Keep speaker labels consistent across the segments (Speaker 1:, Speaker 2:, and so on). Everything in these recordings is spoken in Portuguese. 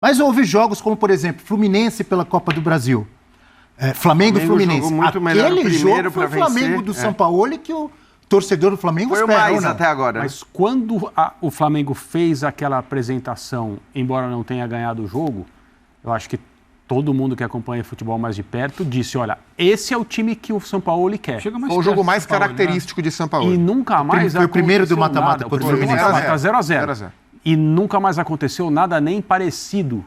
Speaker 1: Mas houve jogos como, por exemplo, Fluminense pela Copa do Brasil. Flamengo e Fluminense.
Speaker 2: Jogou muito melhor
Speaker 1: Aquele jogo
Speaker 2: foi
Speaker 1: o Flamengo do Sampaoli que o torcedor do Flamengo
Speaker 2: foi
Speaker 1: espera.
Speaker 2: Foi o mais até agora.
Speaker 3: Mas quando o Flamengo fez aquela apresentação, embora não tenha ganhado o jogo, eu acho que todo mundo que acompanha futebol mais de perto disse, olha, esse é o time que o Sampaoli quer.
Speaker 4: Foi o jogo mais característico de Sampaoli.
Speaker 3: E nunca mais
Speaker 1: foi o primeiro do mata-mata contra o Fluminense.
Speaker 3: 0-0. E nunca mais aconteceu nada nem parecido.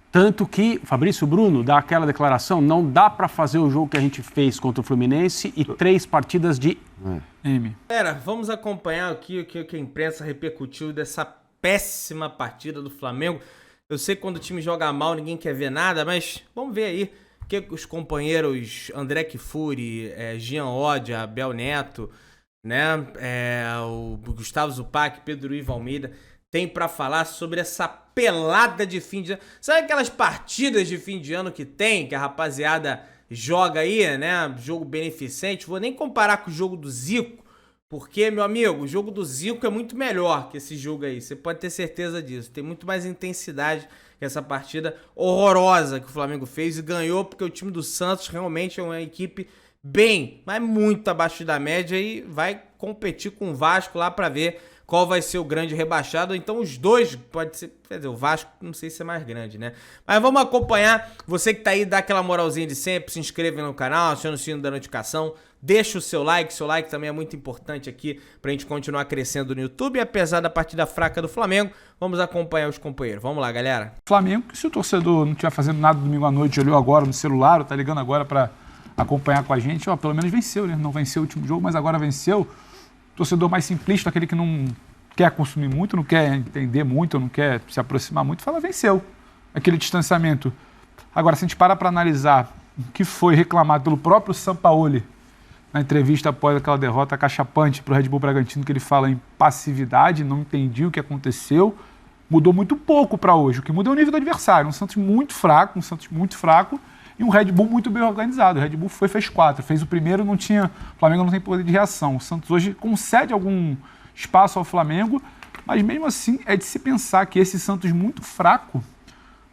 Speaker 3: Tanto que Fabrício Bruno dá aquela declaração, não dá para fazer o jogo que a gente fez contra o Fluminense e 3 partidas de M.
Speaker 5: Galera, vamos acompanhar aqui o que a imprensa repercutiu dessa péssima partida do Flamengo. Eu sei que quando o time joga mal ninguém quer ver nada, mas vamos ver aí o que os companheiros André Kfouri, Jean Oddi, Abel Neto, né, o Gustavo Zupac, Pedro Ivo Almeida tem pra falar sobre essa pelada de fim de ano. Sabe aquelas partidas de fim de ano que tem, que a rapaziada joga aí, né? Jogo beneficente. Vou nem comparar com o jogo do Zico, porque, meu amigo, o jogo do Zico é muito melhor que esse jogo aí. Você pode ter certeza disso. Tem muito mais intensidade que essa partida horrorosa que o Flamengo fez e ganhou, porque o time do Santos realmente é uma equipe bem, mas muito abaixo da média e vai competir com o Vasco lá pra ver qual vai ser o grande rebaixado. Então os dois, pode ser, quer dizer, o Vasco não sei se é mais grande, né? Mas vamos acompanhar. Você que tá aí, dá aquela moralzinha de sempre, se inscreve no canal, aciona o sino da notificação, deixa o seu like também é muito importante aqui pra gente continuar crescendo no YouTube. E apesar da partida fraca do Flamengo, vamos acompanhar os companheiros. Vamos lá, galera.
Speaker 4: Flamengo, se o torcedor não estiver fazendo nada domingo à noite, olhou agora no celular, ou tá ligando agora pra acompanhar com a gente, ó, pelo menos venceu, né? Não venceu o último jogo, mas agora venceu. Torcedor mais simplista, aquele que não quer consumir muito, não quer entender muito, não quer se aproximar muito, fala venceu. Aquele distanciamento. Agora, se a gente para analisar o que foi reclamado pelo próprio Sampaoli na entrevista após aquela derrota cachapante para o Red Bull Bragantino, que ele fala em passividade, não entendi o que aconteceu, mudou muito pouco para hoje. O que muda é o nível do adversário. Um Santos muito fraco, e um Red Bull muito bem organizado. O Red Bull fez 4. Fez o primeiro, não tinha... O Flamengo não tem poder de reação. O Santos hoje concede algum espaço ao Flamengo, mas mesmo assim é de se pensar que esse Santos muito fraco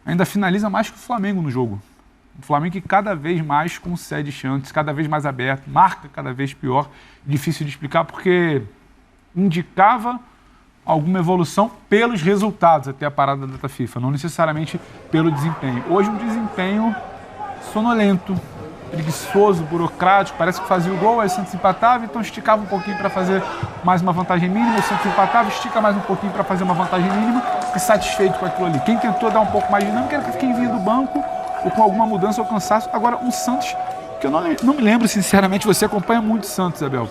Speaker 4: ainda finaliza mais que o Flamengo no jogo. O Flamengo que cada vez mais concede chances, cada vez mais aberto, marca cada vez pior. Difícil de explicar porque indicava alguma evolução pelos resultados até a parada da data FIFA, não necessariamente pelo desempenho. Hoje um desempenho sonolento, preguiçoso, burocrático, parece que fazia o gol, aí o Santos empatava, então esticava um pouquinho para fazer mais uma vantagem mínima, o Santos empatava, estica mais um pouquinho para fazer uma vantagem mínima e satisfeito com aquilo ali. Quem tentou dar um pouco mais de dinâmica era quem vinha do banco ou com alguma mudança ou cansaço. Agora, um Santos que eu não me lembro, sinceramente, você acompanha muito o Santos, Abel,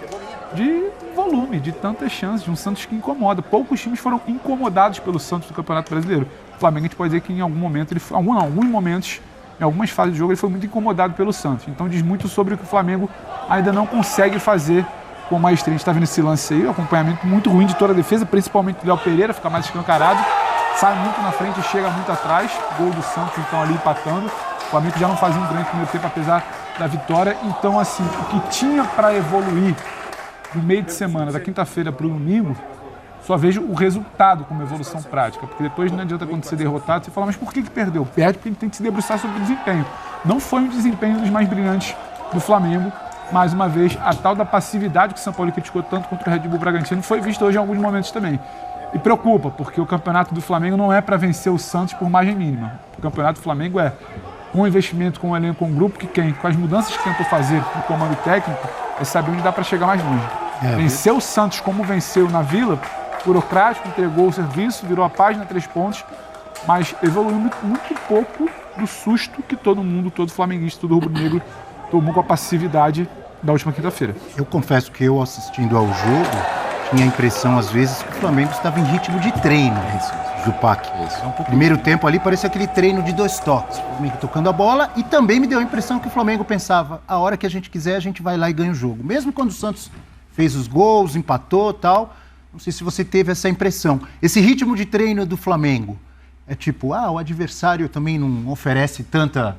Speaker 4: de volume, de tantas chances, de um Santos que incomoda. Poucos times foram incomodados pelo Santos do Campeonato Brasileiro. O Flamengo, a gente pode dizer que em algum momento, alguns momentos, em algumas fases do jogo, ele foi muito incomodado pelo Santos. Então diz muito sobre o que o Flamengo ainda não consegue fazer com maestria. A gente está vendo esse lance aí, um acompanhamento muito ruim de toda a defesa, principalmente do Léo Pereira, fica mais escancarado, sai muito na frente e chega muito atrás. Gol do Santos, então, ali empatando. O Flamengo já não fazia um grande primeiro tempo, apesar da vitória. Então, assim, o que tinha para evoluir do meio de semana, da quinta-feira para o domingo, só vejo o resultado como evolução prática, porque depois não adianta quando ser derrotado, você fala, mas por que perdeu? Perde porque a gente tem que se debruçar sobre o desempenho. Não foi um desempenho dos mais brilhantes do Flamengo. Mais uma vez, a tal da passividade que o São Paulo criticou tanto contra o Red Bull Bragantino foi vista hoje em alguns momentos também. E preocupa, porque o campeonato do Flamengo não é para vencer o Santos por margem mínima. O campeonato do Flamengo é com investimento, com o elenco, com o grupo, com as mudanças que tentou fazer no comando técnico, é saber onde dá para chegar mais longe. Venceu o Santos como venceu na Vila, burocrático, entregou o serviço, virou a página 3 pontos, mas evoluiu muito pouco do susto que todo mundo, todo flamenguista, todo rubro-negro tomou com a passividade da última quinta-feira.
Speaker 1: Eu confesso que eu, assistindo ao jogo, tinha a impressão, às vezes, que o Flamengo estava em ritmo de treino. Zupac. Primeiro tempo ali parecia aquele treino de 2 toques. O Flamengo tocando a bola e também me deu a impressão que o Flamengo pensava, a hora que a gente quiser, a gente vai lá e ganha o jogo. Mesmo quando o Santos fez os gols, empatou e tal, não sei se você teve essa impressão. Esse ritmo de treino do Flamengo é tipo, o adversário também não oferece tanta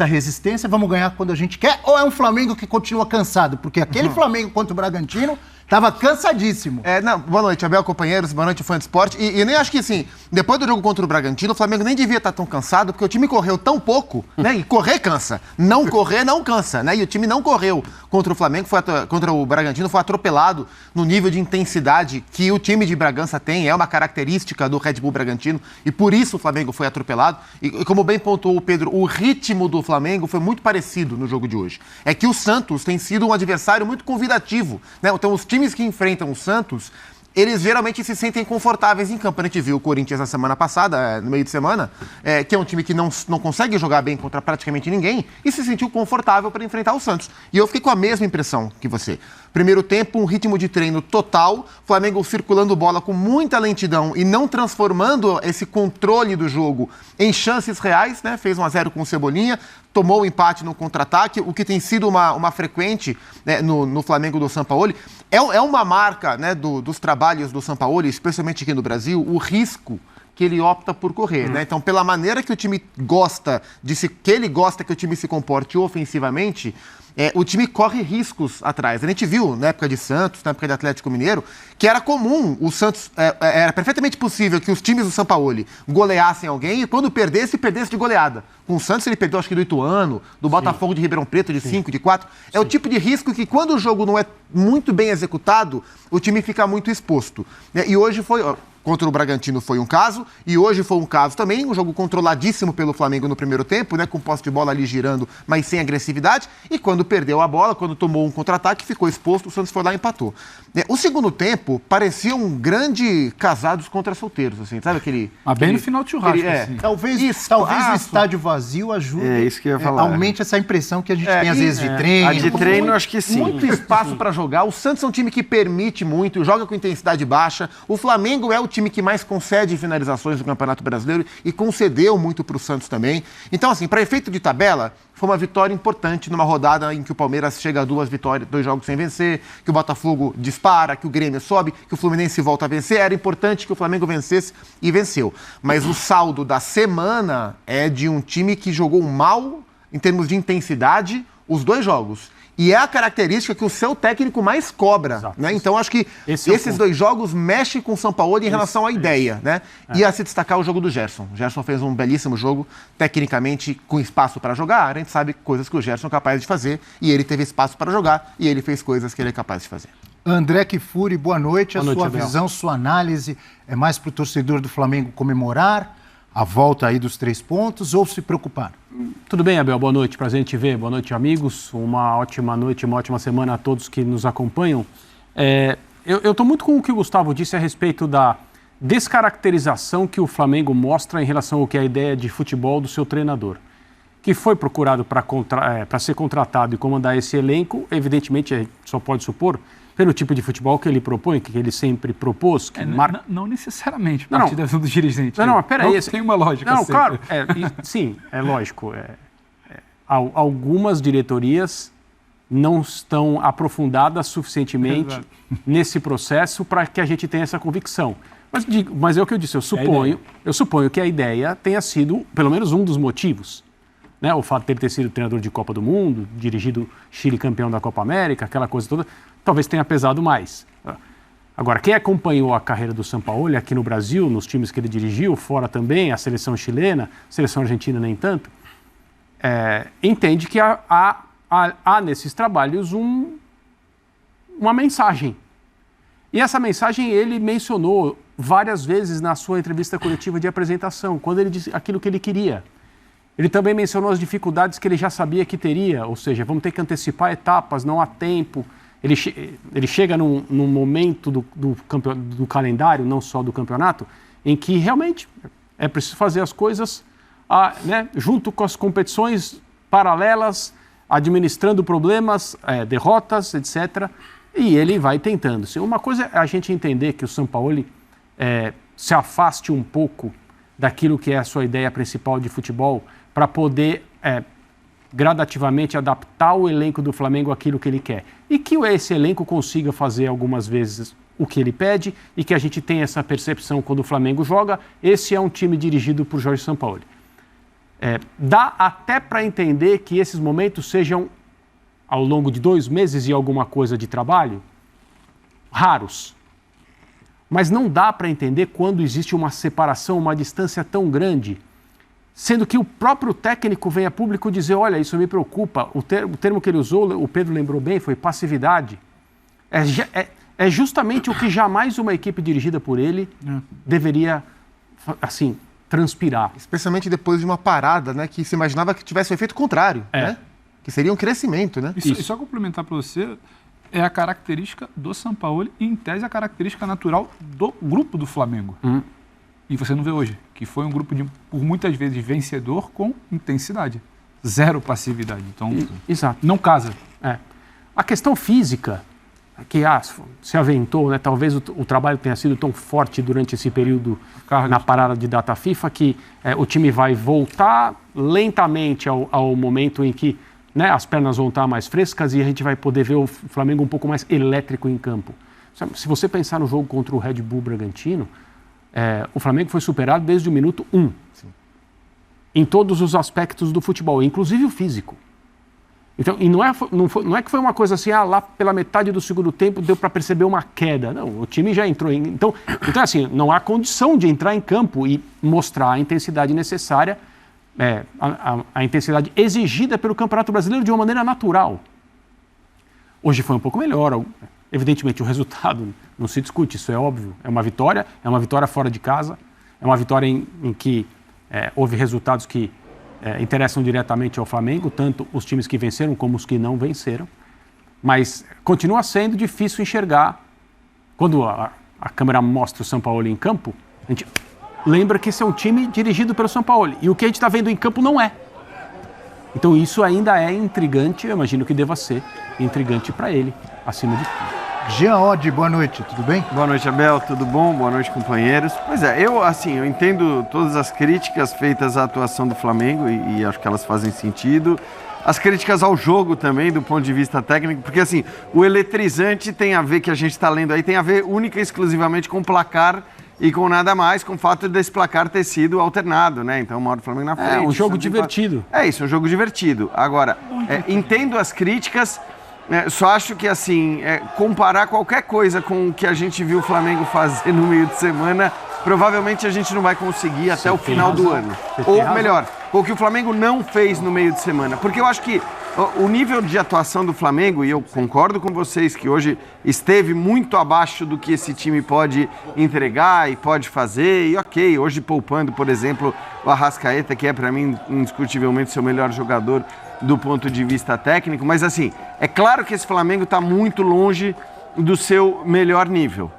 Speaker 1: resistência, vamos ganhar quando a gente quer, ou é um Flamengo que continua cansado? Porque aquele Flamengo contra o Bragantino Tava cansadíssimo.
Speaker 2: Boa noite, Abel, companheiros, boa noite, fã de esporte. E nem acho que, assim, depois do jogo contra o Bragantino, o Flamengo nem devia estar tão cansado, porque o time correu tão pouco, né? E correr cansa. Não correr não cansa, né? E o time não correu contra o Flamengo, contra o Bragantino, foi atropelado no nível de intensidade que o time de Bragança tem, é uma característica do Red Bull Bragantino, e por isso o Flamengo foi atropelado. E como bem pontuou o Pedro, o ritmo do Flamengo foi muito parecido no jogo de hoje. É que o Santos tem sido um adversário muito convidativo, né? Então, os times que enfrentam o Santos, eles geralmente se sentem confortáveis em campo. A gente viu o Corinthians na semana passada, no meio de semana, que é um time que não consegue jogar bem contra praticamente ninguém e se sentiu confortável para enfrentar o Santos. E eu fiquei com a mesma impressão que você. Primeiro tempo, um ritmo de treino total, Flamengo circulando bola com muita lentidão e não transformando esse controle do jogo em chances reais, né? Fez 1-0 com o Cebolinha, tomou o empate no contra-ataque, o que tem sido uma frequente, né, no Flamengo do Sampaoli. É uma marca, né, dos trabalhos do Sampaoli, especialmente aqui no Brasil, o risco que ele opta por correr, né? Então, pela maneira que o time gosta que o time se comporte ofensivamente, o time corre riscos atrás. A gente viu na época de Santos, na época de Atlético Mineiro, que era comum o Santos, era perfeitamente possível que os times do Sampaoli goleassem alguém e quando perdesse de goleada. Com o Santos ele perdeu acho que do Ituano, do Botafogo de Ribeirão Preto de 5, de 4. É o tipo de risco que quando o jogo não é muito bem executado, o time fica muito exposto. E hoje contra o Bragantino foi um caso, e hoje foi um caso também, um jogo controladíssimo pelo Flamengo no primeiro tempo, né, com posse de bola ali girando, mas sem agressividade, e quando perdeu a bola, quando tomou um contra-ataque, ficou exposto, o Santos foi lá e empatou. O segundo tempo parecia um grande casados contra solteiros, assim, sabe aquele...
Speaker 4: Mas bem no final de churrasco, assim.
Speaker 1: Talvez o estádio vazio ajude,
Speaker 6: isso que eu ia falar.
Speaker 1: aumente essa impressão que a gente tem às vezes de treino.
Speaker 6: A de treino, acho que sim.
Speaker 2: Muito espaço para jogar, o Santos é um time que permite muito, joga com intensidade baixa, o Flamengo é o time que mais concede finalizações no Campeonato Brasileiro e concedeu muito para o Santos também. Então, assim, para efeito de tabela, foi uma vitória importante numa rodada em que o Palmeiras chega a 2 jogos sem vencer, que o Botafogo dispara, que o Grêmio sobe, que o Fluminense volta a vencer. Era importante que o Flamengo vencesse e venceu. Mas o saldo da semana é de um time que jogou mal em termos de intensidade os 2 jogos. E é a característica que o seu técnico mais cobra, né? Então, acho que esses 2 jogos mexem com o Sampaoli em relação à ideia, né? E a se destacar o jogo do Gerson. O Gerson fez um belíssimo jogo, tecnicamente, com espaço para jogar. A gente sabe coisas que o Gerson é capaz de fazer, e ele teve espaço para jogar, e ele fez coisas que ele é capaz de fazer.
Speaker 1: André Kifuri, boa noite.
Speaker 3: Boa noite,
Speaker 1: sua
Speaker 3: Abel.
Speaker 1: visão, sua análise é mais para o torcedor do Flamengo comemorar a volta aí dos 3 pontos ou se preocupar?
Speaker 3: Tudo bem, Abel? Boa noite, prazer em te ver. Boa noite, amigos. Uma ótima noite, uma ótima semana a todos que nos acompanham. Eu estou muito com o que o Gustavo disse a respeito da descaracterização que o Flamengo mostra em relação ao que é a ideia de futebol do seu treinador, que foi procurado para ser contratado e comandar esse elenco. Evidentemente, a gente só pode supor, pelo tipo de futebol que ele propõe, que ele sempre propôs. Que
Speaker 4: Não necessariamente, a partir da visão do dirigente.
Speaker 3: Não, peraí.
Speaker 4: Tem uma lógica.
Speaker 3: Não,
Speaker 4: sempre.
Speaker 3: claro. Sim, é lógico. Algumas diretorias não estão aprofundadas suficientemente nesse processo para que a gente tenha essa convicção. Mas é o que eu disse, eu suponho que a ideia tenha sido, pelo menos um dos motivos, né? O fato de ele ter sido treinador de Copa do Mundo, dirigido Chile campeão da Copa América, aquela coisa toda, talvez tenha pesado mais. Agora, quem acompanhou a carreira do Sampaoli aqui no Brasil, nos times que ele dirigiu, fora também, a seleção chilena, a seleção argentina nem tanto, entende que há nesses trabalhos uma mensagem. E essa mensagem ele mencionou várias vezes na sua entrevista coletiva de apresentação, quando ele disse aquilo que ele queria. Ele também mencionou as dificuldades que ele já sabia que teria, ou seja, vamos ter que antecipar etapas, não há tempo. Ele chega num momento do calendário, não só do campeonato, em que realmente é preciso fazer as coisas junto com as competições paralelas, administrando problemas, derrotas, etc. E ele vai tentando. Uma coisa é a gente entender que o Sampaoli se afaste um pouco daquilo que é a sua ideia principal de futebol para poder gradativamente adaptar o elenco do Flamengo àquilo que ele quer. E que esse elenco consiga fazer algumas vezes o que ele pede e que a gente tenha essa percepção quando o Flamengo joga. Esse é um time dirigido por Jorge Sampaoli. Dá até para entender que esses momentos sejam ao longo de 2 meses e alguma coisa de trabalho, raros. Mas não dá para entender quando existe uma separação, uma distância tão grande, sendo que o próprio técnico vem a público dizer, olha, isso me preocupa. O termo que ele usou, o Pedro lembrou bem, foi passividade. É justamente o que jamais uma equipe dirigida por ele deveria, assim, transpirar.
Speaker 2: Especialmente depois de uma parada, né, que se imaginava que tivesse um efeito contrário, né? Que seria um crescimento, né?
Speaker 4: E só complementar para você, é a característica do Sampaoli e, em tese, a característica natural do grupo do Flamengo. E você não vê hoje, que foi um grupo, por muitas vezes, vencedor com intensidade. Zero passividade. Então,
Speaker 3: Exato.
Speaker 4: não casa.
Speaker 3: A questão física, que se aventou, né? Talvez o trabalho tenha sido tão forte durante esse período na parada de data FIFA que o time vai voltar lentamente ao momento em que, né, as pernas vão estar mais frescas e a gente vai poder ver o Flamengo um pouco mais elétrico em campo. Se você pensar no jogo contra o Red Bull Bragantino, o Flamengo foi superado desde o minuto 1. Sim. Em todos os aspectos do futebol, inclusive o físico. Então, e não é que foi uma coisa assim, lá pela metade do segundo tempo deu para perceber uma queda. Não, o time já entrou em... Então, assim, não há condição de entrar em campo e mostrar a intensidade necessária, a intensidade exigida pelo Campeonato Brasileiro de uma maneira natural. Hoje foi um pouco melhor. Evidentemente, o resultado não se discute, isso é óbvio. É uma vitória fora de casa, é uma vitória em que houve resultados que interessam diretamente ao Flamengo, tanto os times que venceram como os que não venceram. Mas continua sendo difícil enxergar. Quando a câmera mostra o Sampaoli em campo, a gente lembra que esse é um time dirigido pelo Sampaoli. E o que a gente está vendo em campo não é. Então isso ainda é intrigante, eu imagino que deva ser intrigante para ele, acima de tudo.
Speaker 1: Jean Oddi, boa noite, tudo bem?
Speaker 6: Boa noite, Abel, tudo bom? Boa noite, companheiros. Pois eu entendo todas as críticas feitas à atuação do Flamengo e acho que elas fazem sentido. As críticas ao jogo também, do ponto de vista técnico, porque assim, o eletrizante tem a ver, que a gente está lendo aí, tem a ver única e exclusivamente com o placar e com nada mais, com o fato desse placar ter sido alternado, né? Então, uma hora o Flamengo na frente.
Speaker 3: Um jogo divertido.
Speaker 6: Um jogo divertido. Agora, entendo as críticas, só acho que, assim, comparar qualquer coisa com o que a gente viu o Flamengo fazer no meio de semana, provavelmente a gente não vai conseguir até o final do ano. Ou melhor, o que o Flamengo não fez no meio de semana. Porque eu acho que o nível de atuação do Flamengo, e eu concordo com vocês que hoje esteve muito abaixo do que esse time pode entregar e pode fazer, e ok, hoje poupando, por exemplo, o Arrascaeta, que é para mim indiscutivelmente seu melhor jogador do ponto de vista técnico, mas assim, é claro que esse Flamengo está muito longe do seu melhor nível.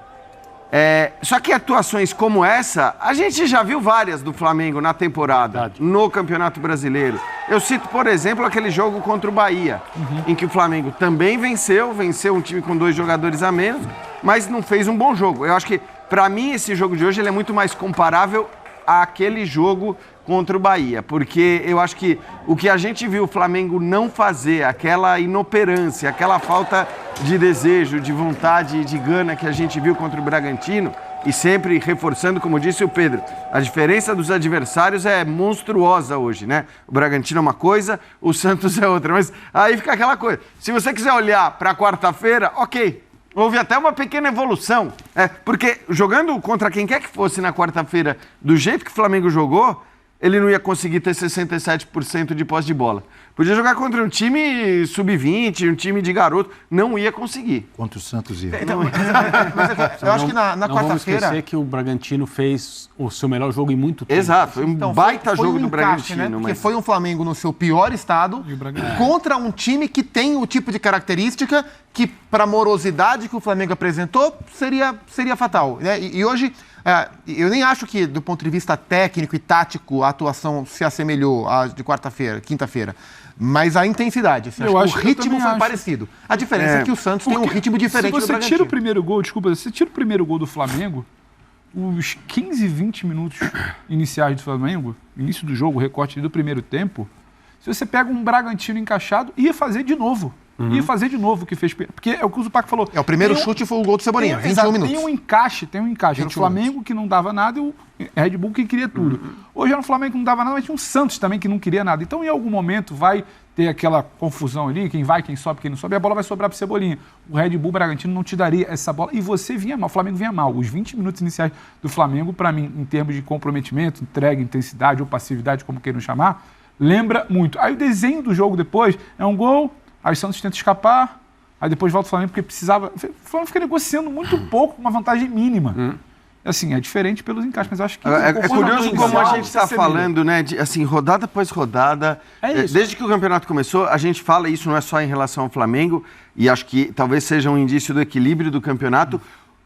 Speaker 6: Só que atuações como essa, a gente já viu várias do Flamengo na temporada, no Campeonato Brasileiro. Eu cito, por exemplo, aquele jogo contra o Bahia, em que o Flamengo também venceu um time com 2 jogadores a menos, mas não fez um bom jogo. Eu acho que, para mim, esse jogo de hoje ele é muito mais comparável àquele jogo contra o Bahia, porque eu acho que o que a gente viu o Flamengo não fazer, aquela inoperância, aquela falta de desejo, de vontade, de gana que a gente viu contra o Bragantino, e sempre reforçando, como disse o Pedro, a diferença dos adversários é monstruosa hoje, né? O Bragantino é uma coisa, o Santos é outra, mas aí fica aquela coisa. Se você quiser olhar para quarta-feira, ok, houve até uma pequena evolução, porque jogando contra quem quer que fosse na quarta-feira, do jeito que o Flamengo jogou, ele não ia conseguir ter 67% de posse de bola. Podia jogar contra um time sub-20, um time de garoto, não ia conseguir.
Speaker 1: Contra o Santos ia.
Speaker 2: Eu acho que na
Speaker 3: quarta-feira... Não vamos esquecer que o Bragantino fez o seu melhor jogo em muito tempo.
Speaker 6: Exato, foi um baita jogo do Bragantino.
Speaker 2: Né? Porque foi um Flamengo no seu pior estado contra um time que tem o tipo de característica que, para a morosidade que o Flamengo apresentou, seria fatal. Né? E hoje... eu nem acho que, do ponto de vista técnico e tático, a atuação se assemelhou à de quarta-feira, quinta-feira. Mas a intensidade, o ritmo foi parecido. A diferença é que o Santos tem um ritmo diferente do Bragantino.
Speaker 4: Se você tira o primeiro gol, você tira o primeiro gol do Flamengo, os 15, 20 minutos iniciais do Flamengo, início do jogo, o recorte do primeiro tempo, se você pega um Bragantino encaixado, ia fazer de novo. e fazer de novo o que fez. Porque é o que o Zupac falou.
Speaker 2: O primeiro chute foi o gol do Cebolinha, 21 minutos.
Speaker 4: Tem um encaixe. Era o Flamengo que não dava nada e o Red Bull que queria tudo. Hoje era o Flamengo que não dava nada, mas tinha um Santos também que não queria nada. Então, em algum momento, vai ter aquela confusão ali, quem vai, quem sobe, quem não sobe, e a bola vai sobrar para o Cebolinha. O Red Bull Bragantino não te daria essa bola. E você vinha mal, o Flamengo vinha mal. Os 20 minutos iniciais do Flamengo, para mim, em termos de comprometimento, entrega, intensidade ou passividade, como queiram chamar, lembra muito. Aí o desenho do jogo depois é um gol, aí o Santos tenta escapar, aí depois volta o Flamengo porque precisava... O Flamengo fica negociando muito pouco, uma vantagem mínima. Assim, é diferente pelos encaixes, mas eu acho que...
Speaker 6: É curioso como a gente está falando, né? Assim, rodada após rodada. Desde que o campeonato começou, a gente fala isso não é só em relação ao Flamengo, e acho que talvez seja um indício do equilíbrio do campeonato.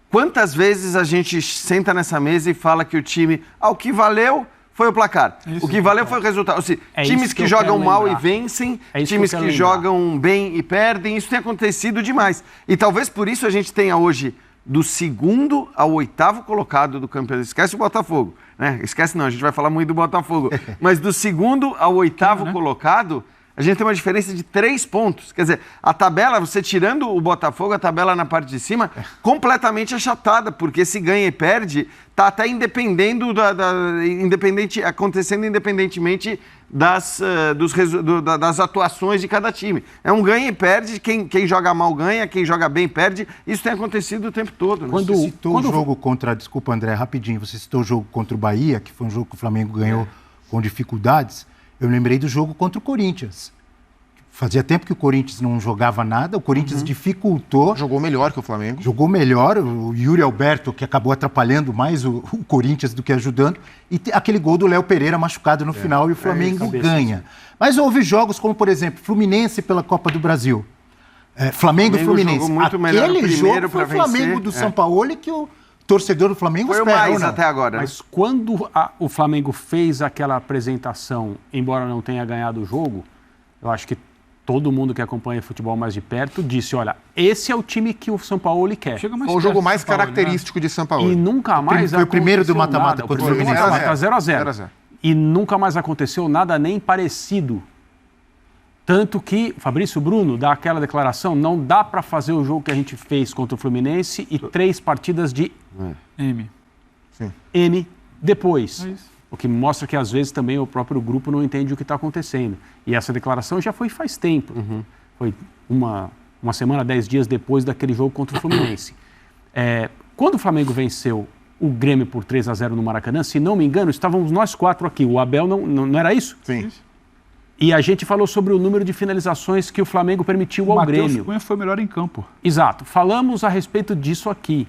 Speaker 6: Quantas vezes a gente senta nessa mesa e fala que o time... o que valeu foi o placar. O que valeu foi o resultado. Ou seja, times que jogam mal e vencem, times que jogam bem e perdem, isso tem acontecido demais. E talvez por isso a gente tenha hoje... do 2º ao 8º colocado do campeonato. Esquece o Botafogo, né? Esquece não, a gente vai falar muito do Botafogo. Mas do 2º ao 8º colocado, a gente tem uma diferença de 3 pontos. Quer dizer, a tabela, você tirando o Botafogo, a tabela na parte de cima, completamente achatada, porque se ganha e perde, está até acontecendo independentemente das atuações de cada time. É um ganha e perde, quem joga mal ganha, quem joga bem perde. Isso tem acontecido o tempo todo. Né?
Speaker 1: Você citou o jogo contra... Desculpa, André, rapidinho. Você citou o jogo contra o Bahia, que foi um jogo que o Flamengo ganhou com dificuldades. Eu lembrei do jogo contra o Corinthians. Fazia tempo que o Corinthians não jogava nada, o Corinthians dificultou.
Speaker 2: Jogou melhor que o Flamengo.
Speaker 1: Jogou melhor, o Yuri Alberto, que acabou atrapalhando mais o Corinthians do que ajudando, e aquele gol do Léo Pereira machucado no final e o Flamengo ganha. Mas houve jogos como, por exemplo, Fluminense pela Copa do Brasil. Flamengo e Fluminense.
Speaker 6: Jogou muito melhor
Speaker 1: Aquele jogo foi o Flamengo
Speaker 6: vencer,
Speaker 1: do Sampaoli que o torcedor do Flamengo
Speaker 6: foi
Speaker 1: espera.
Speaker 6: Foi o mais até agora.
Speaker 3: Mas quando o Flamengo fez aquela apresentação, embora não tenha ganhado o jogo, eu acho que todo mundo que acompanha futebol mais de perto disse, olha, esse é o time que o Sampaoli quer.
Speaker 2: Foi o jogo mais característico de Sampaoli.
Speaker 3: E nunca mais
Speaker 1: foi o primeiro do mata-mata contra o Fluminense.
Speaker 3: 0-0. E nunca mais aconteceu nada nem parecido. Tanto que Fabrício Bruno dá aquela declaração, não dá para fazer o jogo que a gente fez contra o Fluminense e 3 partidas de M depois. É isso. O que mostra que, às vezes, também o próprio grupo não entende o que está acontecendo. E essa declaração já foi faz tempo. Foi uma semana, 10 dias depois daquele jogo contra o Fluminense. Quando o Flamengo venceu o Grêmio por 3-0 no Maracanã, se não me engano, estávamos nós 4 aqui. O Abel não era isso?
Speaker 2: Sim.
Speaker 3: E a gente falou sobre o número de finalizações que o Flamengo permitiu ao Grêmio. O Matheus
Speaker 4: Cunha foi o melhor em campo.
Speaker 3: Exato. Falamos a respeito disso aqui.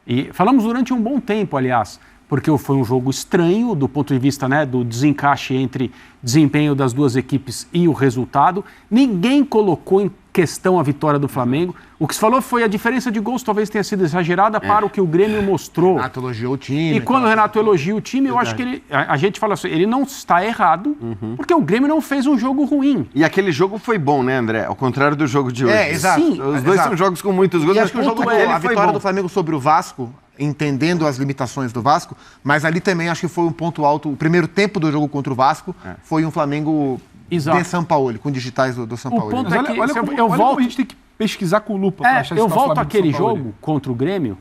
Speaker 3: E falamos durante um bom tempo, aliás, porque foi um jogo estranho do ponto de vista, né, do desencaixe entre desempenho das duas equipes e o resultado. Ninguém colocou em questão a vitória do Flamengo. O que se falou foi a diferença de gols talvez tenha sido exagerada para o que o Grêmio mostrou.
Speaker 2: O Renato elogiou o time.
Speaker 3: E quando o Renato elogia o time, eu acho que a gente fala assim, ele não está errado, porque o Grêmio não fez um jogo ruim.
Speaker 6: E aquele jogo foi bom, né, André? Ao contrário do jogo de hoje.
Speaker 2: Exato.
Speaker 3: Sim,
Speaker 6: os dois são jogos com muitos gols.
Speaker 2: E acho que o jogo a vitória do Flamengo sobre o Vasco, entendendo as limitações do Vasco, mas ali também acho que foi um ponto alto. O primeiro tempo do jogo contra o Vasco foi um Flamengo de Sampaoli, com digitais do Sampaoli.
Speaker 3: O ponto é que
Speaker 4: olha como a gente tem que pesquisar com lupa para achar
Speaker 3: eu volto àquele jogo contra o Grêmio,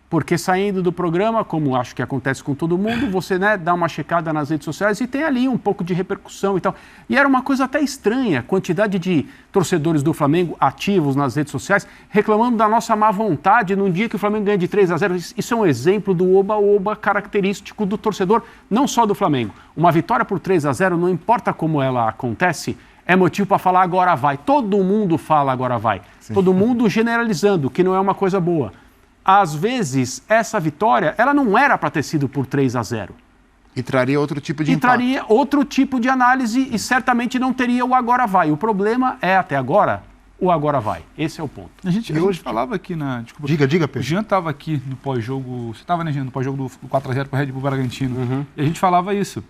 Speaker 3: porque saindo do programa, como acho que acontece com todo mundo, você, né, dá uma checada nas redes sociais e tem ali um pouco de repercussão e tal. E era uma coisa até estranha, a quantidade de torcedores do Flamengo ativos nas redes sociais, reclamando da nossa má vontade num dia que o Flamengo ganha de 3-0. Isso é um exemplo do oba-oba característico do torcedor, não só do Flamengo. Uma vitória por 3-0, não importa como ela acontece, é motivo para falar agora vai. Todo mundo fala agora vai. Sim. Todo mundo generalizando, que não é uma coisa boa. Às vezes, essa vitória, ela não era para ter sido por 3-0.
Speaker 2: E traria outro tipo de impacto.
Speaker 3: Traria outro tipo de análise e certamente não teria o agora vai. O problema é, até agora, o agora vai. Esse é o ponto.
Speaker 4: A gente falava aqui na... Desculpa,
Speaker 1: diga, Pedro.
Speaker 4: O Jean estava aqui no pós-jogo... Você estava, né, Jean, no pós-jogo do 4-0 para o Red Bull Bragantino. E a gente falava isso.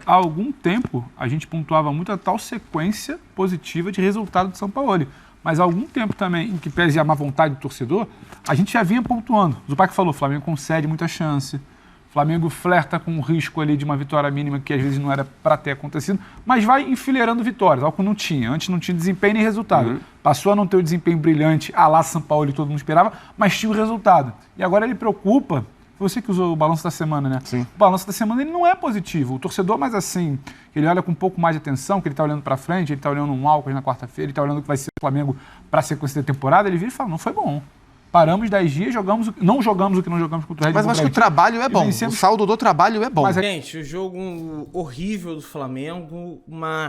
Speaker 4: Há algum tempo, a gente pontuava muito a tal sequência positiva de resultado do Sampaoli. Mas há algum tempo também, em que pese a má vontade do torcedor, a gente já vinha pontuando. O Zupac falou, o Flamengo concede muita chance, O Flamengo flerta com o risco ali de uma vitória mínima que às vezes não era para ter acontecido, mas vai enfileirando vitórias, algo que não tinha. Antes não tinha desempenho nem resultado. Passou a não ter o desempenho brilhante, à lá São Paulo, que todo mundo esperava, mas tinha o resultado. E agora ele preocupa. Você que usou o balanço da semana, né?
Speaker 2: Sim.
Speaker 4: O balanço da semana ele não é positivo. O torcedor, mais assim, ele olha com um pouco mais de atenção, que ele está olhando para frente, ele está olhando um Alcas na quarta-feira, ele está olhando o que vai ser o Flamengo para a sequência da temporada, ele vira e fala, não foi bom. Paramos 10 dias, não jogamos o que não jogamos contra o Red Bull.
Speaker 2: Mas acho que o trabalho é bom. O saldo do trabalho é bom.
Speaker 4: Mas
Speaker 5: Gente, o jogo horrível do Flamengo,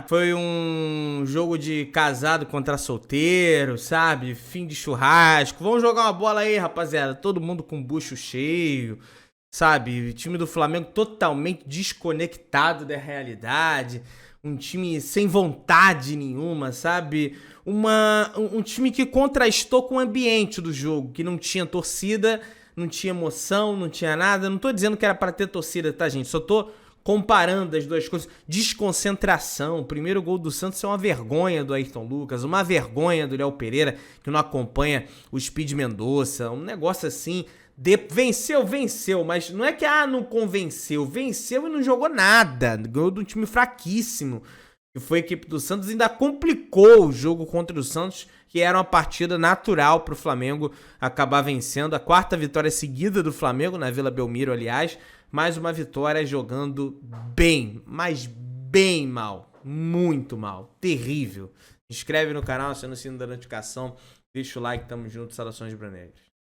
Speaker 5: foi um jogo de casado contra solteiro, sabe? Fim de churrasco. Vamos jogar uma bola aí, rapaziada. Todo mundo com o bucho cheio, sabe? O time do Flamengo totalmente desconectado da realidade. Um time sem vontade nenhuma, sabe? Um time que contrastou com o ambiente do jogo, que não tinha torcida, não tinha emoção, não tinha nada. Não tô dizendo que era para ter torcida, tá, gente? Só tô comparando as duas coisas. Desconcentração. O primeiro gol do Santos é uma vergonha do Ayrton Lucas, uma vergonha do Léo Pereira, que não acompanha o Speed Mendonça. Um negócio assim... Venceu, mas não é que não convenceu, venceu e não jogou nada, ganhou de um time fraquíssimo, que foi a equipe do Santos, ainda complicou o jogo contra o Santos, que era uma partida natural para o Flamengo acabar vencendo, a 4ª vitória seguida do Flamengo, na Vila Belmiro, aliás, mais uma vitória jogando bem, mas bem mal, muito mal, terrível. Se inscreve no canal, aciona o sino da notificação, deixa o like, tamo junto, saudações rubro-negras.